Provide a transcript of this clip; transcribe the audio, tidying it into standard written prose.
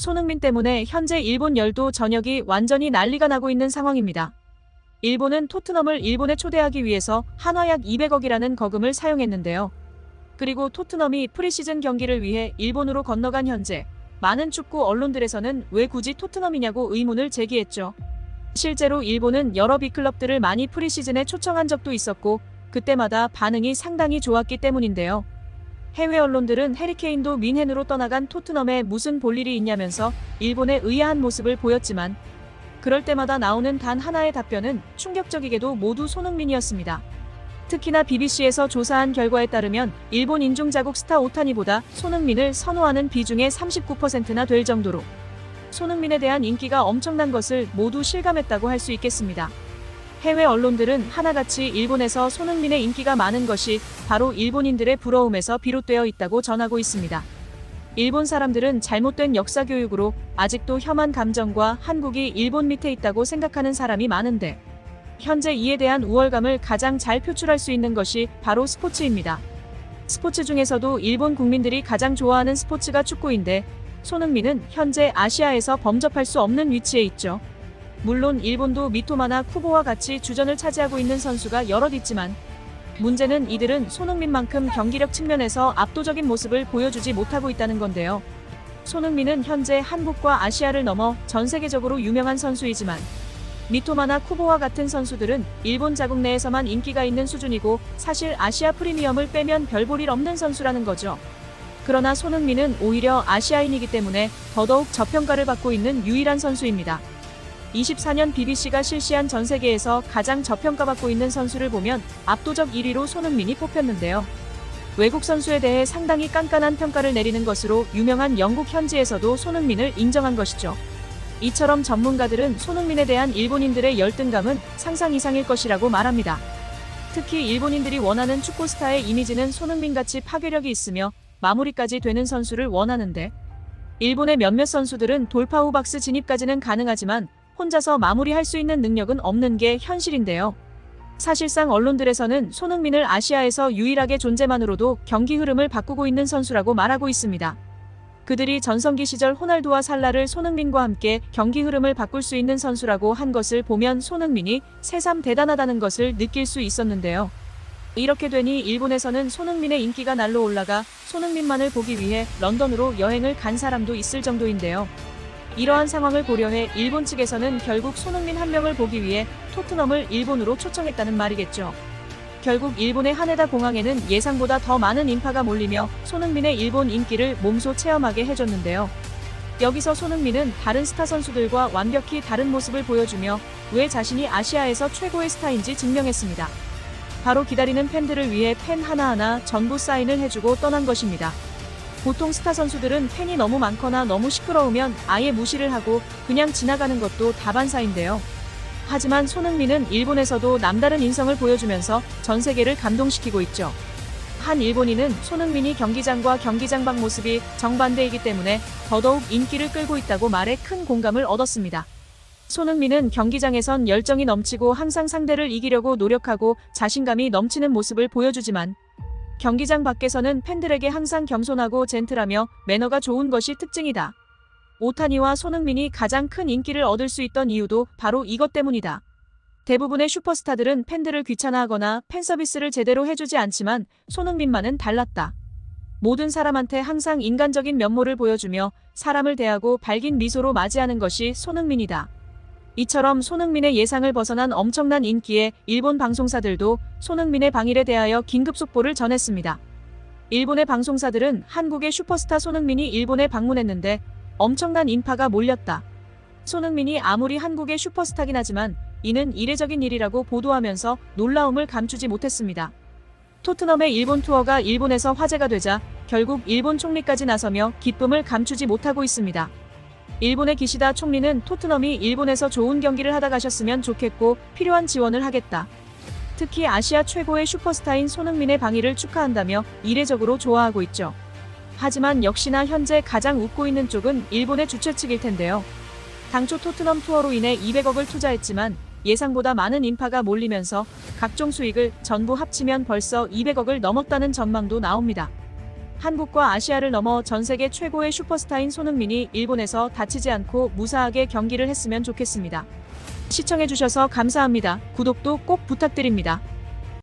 손흥민 때문에 현재 일본 열도 전역이 완전히 난리가 나고 있는 상황입니다. 일본은 토트넘을 일본에 초대하기 위해서 한화 약 200억이라는 거금을 사용했는데요. 그리고 토트넘이 프리시즌 경기를 위해 일본으로 건너간 현재 많은 축구 언론들에서는 왜 굳이 토트넘이냐고 의문을 제기했죠. 실제로 일본은 여러 빅클럽들을 많이 프리시즌에 초청한 적도 있었고 그때마다 반응이 상당히 좋았기 때문인데요. 해외 언론들은 해리케인도 뮌헨으로 떠나간 토트넘에 무슨 볼 일이 있냐면서 일본에 의아한 모습을 보였지만 그럴 때마다 나오는 단 하나의 답변은 충격적이게도 모두 손흥민이었습니다. 특히나 BBC에서 조사한 결과에 따르면 일본 인종자국 스타 오타니보다 손흥민을 선호하는 비중의 39%나 될 정도로 손흥민에 대한 인기가 엄청난 것을 모두 실감했다고 할 수 있겠습니다. 해외 언론들은 하나같이 일본에서 손흥민의 인기가 많은 것이 바로 일본인들의 부러움에서 비롯되어 있다고 전하고 있습니다. 일본 사람들은 잘못된 역사 교육으로 아직도 혐한 감정과 한국이 일본 밑에 있다고 생각하는 사람이 많은데 현재 이에 대한 우월감을 가장 잘 표출할 수 있는 것이 바로 스포츠입니다. 스포츠 중에서도 일본 국민들이 가장 좋아하는 스포츠가 축구인데 손흥민은 현재 아시아에서 범접할 수 없는 위치에 있죠. 물론 일본도 미토마나 쿠보와 같이 주전을 차지하고 있는 선수가 여럿 있지만 문제는 이들은 손흥민만큼 경기력 측면에서 압도적인 모습을 보여주지 못하고 있다는 건데요. 손흥민은 현재 한국과 아시아를 넘어 전 세계적으로 유명한 선수이지만 미토마나 쿠보와 같은 선수들은 일본 자국 내에서만 인기가 있는 수준이고 사실 아시아 프리미엄을 빼면 별 볼 일 없는 선수라는 거죠. 그러나 손흥민은 오히려 아시아인이기 때문에 더더욱 저평가를 받고 있는 유일한 선수입니다. 24년 BBC가 실시한 전 세계에서 가장 저평가받고 있는 선수를 보면 압도적 1위로 손흥민이 뽑혔는데요. 외국 선수에 대해 상당히 깐깐한 평가를 내리는 것으로 유명한 영국 현지에서도 손흥민을 인정한 것이죠. 이처럼 전문가들은 손흥민에 대한 일본인들의 열등감은 상상 이상일 것이라고 말합니다. 특히 일본인들이 원하는 축구 스타의 이미지는 손흥민같이 파괴력이 있으며 마무리까지 되는 선수를 원하는데 일본의 몇몇 선수들은 돌파 후 박스 진입까지는 가능하지만 혼자서 마무리할 수 있는 능력은 없는 게 현실인데요. 사실상 언론들에서는 손흥민을 아시아에서 유일하게 존재만으로도 경기 흐름을 바꾸고 있는 선수라고 말하고 있습니다. 그들이 전성기 시절 호날두와 살라를 손흥민과 함께 경기 흐름을 바꿀 수 있는 선수라고 한 것을 보면 손흥민이 새삼 대단하다는 것을 느낄 수 있었는데요. 이렇게 되니 일본에서는 손흥민의 인기가 날로 올라가 손흥민만을 보기 위해 런던으로 여행을 간 사람도 있을 정도인데요. 이러한 상황을 고려해 일본 측에서는 결국 손흥민 한 명을 보기 위해 토트넘을 일본으로 초청했다는 말이겠죠. 결국 일본의 하네다 공항에는 예상보다 더 많은 인파가 몰리며 손흥민의 일본 인기를 몸소 체험하게 해줬는데요. 여기서 손흥민은 다른 스타 선수들과 완벽히 다른 모습을 보여주며 왜 자신이 아시아에서 최고의 스타인지 증명했습니다. 바로 기다리는 팬들을 위해 팬 하나하나 전부 사인을 해주고 떠난 것입니다. 보통 스타 선수들은 팬이 너무 많거나 너무 시끄러우면 아예 무시를 하고 그냥 지나가는 것도 다반사인데요. 하지만 손흥민은 일본에서도 남다른 인성을 보여주면서 전 세계를 감동시키고 있죠. 한 일본인은 손흥민이 경기장과 경기장 밖 모습이 정반대이기 때문에 더더욱 인기를 끌고 있다고 말해 큰 공감을 얻었습니다. 손흥민은 경기장에선 열정이 넘치고 항상 상대를 이기려고 노력하고 자신감이 넘치는 모습을 보여주지만 경기장 밖에서는 팬들에게 항상 겸손하고 젠틀하며 매너가 좋은 것이 특징이다. 오타니와 손흥민이 가장 큰 인기를 얻을 수 있던 이유도 바로 이것 때문이다. 대부분의 슈퍼스타들은 팬들을 귀찮아하거나 팬서비스를 제대로 해주지 않지만 손흥민만은 달랐다. 모든 사람한테 항상 인간적인 면모를 보여주며 사람을 대하고 밝은 미소로 맞이하는 것이 손흥민이다. 이처럼 손흥민의 예상을 벗어난 엄청난 인기에 일본 방송사들도 손흥민의 방일에 대하여 긴급 속보를 전했습니다. 일본의 방송사들은 한국의 슈퍼스타 손흥민이 일본에 방문했는데 엄청난 인파가 몰렸다. 손흥민이 아무리 한국의 슈퍼스타긴 하지만 이는 이례적인 일이라고 보도하면서 놀라움을 감추지 못했습니다. 토트넘의 일본 투어가 일본에서 화제가 되자 결국 일본 총리까지 나서며 기쁨을 감추지 못하고 있습니다. 일본의 기시다 총리는 토트넘이 일본에서 좋은 경기를 하다 가셨으면 좋겠고 필요한 지원을 하겠다. 특히 아시아 최고의 슈퍼스타인 손흥민의 방위를 축하한다며 이례적으로 좋아하고 있죠. 하지만 역시나 현재 가장 웃고 있는 쪽은 일본의 주최 측일 텐데요. 당초 토트넘 투어로 인해 200억을 투자했지만 예상보다 많은 인파가 몰리면서 각종 수익을 전부 합치면 벌써 200억을 넘었다는 전망도 나옵니다. 한국과 아시아를 넘어 전 세계 최고의 슈퍼스타인 손흥민이 일본에서 다치지 않고 무사하게 경기를 했으면 좋겠습니다. 시청해주셔서 감사합니다. 구독도 꼭 부탁드립니다.